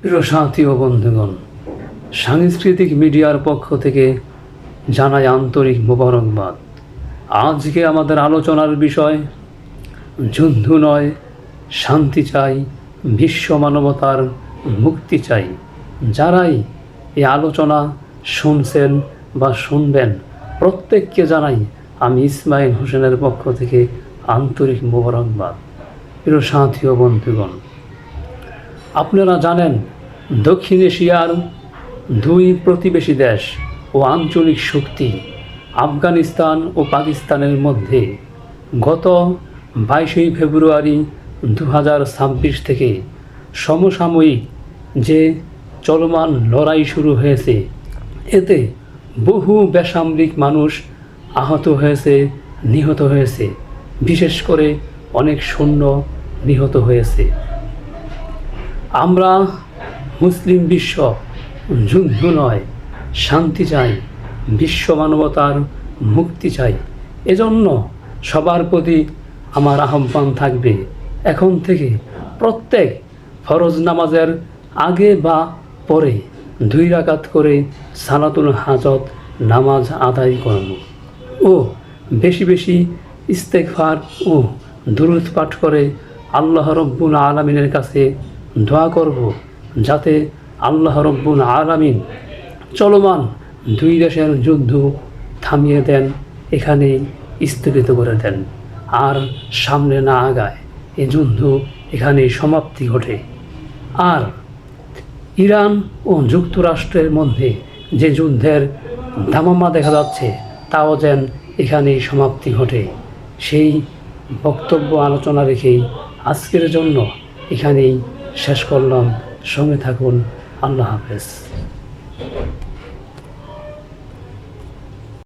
প্রিয় সাথী ও বন্ধুগণ, সাংস্কৃতিক মিডিয়ার পক্ষ থেকে জানাই আন্তরিক মোবারকবাদ। আজকে আমাদের আলোচনার বিষয় যুদ্ধ নয়, শান্তি চাই, বিশ্ব মানবতার মুক্তি চাই। যারাই এই আলোচনা শুনছেন বা শুনবেন, প্রত্যেককে জানাই আমি ইসমাইল হোসেনের পক্ষ থেকে আন্তরিক মোবারকবাদ। প্রিয় সাথী ও বন্ধুগণ, আপনারা জানেন দক্ষিণ এশিয়ার দুই প্রতিবেশী দেশ ও আঞ্চলিক শক্তি আফগানিস্তান ও পাকিস্তানের মধ্যে গত 22 ফেব্রুয়ারি 2026 থেকে সমসাময়িক যে চলমান লড়াই শুরু হয়েছে, এতে বহু বেসামরিক মানুষ আহত হয়েছে, নিহত হয়েছে, বিশেষ করে অনেক সৈন্য নিহত হয়েছে। আমরা মুসলিম বিশ্ব যুদ্ধ নয়, শান্তি চাই, বিশ্ব মানবতার মুক্তি চাই। এজন্য সবার প্রতি আমার আহ্বান থাকবে, এখন থেকে প্রত্যেক ফরজ নামাজের আগে বা পরে 2 রাকাত করে সালাতুল হাজত নামাজ আদায় করব ও বেশি বেশি ইস্তেগফার ও দুরূদ পাঠ করে আল্লাহ রব্বুল আলামিনের কাছে দোয়া করব, যাতে আল্লাহ রব্বুল আলামিন চলমান 2 দেশের যুদ্ধ থামিয়ে দেন, এখানেই স্থগিত করে দেন, আর সামনে না আগায়, এই যুদ্ধ এখানেই সমাপ্তি ঘটে। আর ইরান ও যুক্তরাষ্ট্রের মধ্যে যে যুদ্ধের দামামা দেখা যাচ্ছে, তাও যেন এখানেই সমাপ্তি ঘটে। সেই বক্তব্য আলোচনা রেখেই আজকের জন্য এখানেই শেষ করলাম। সঙ্গে থাকুন। আল্লাহ হাফেজ।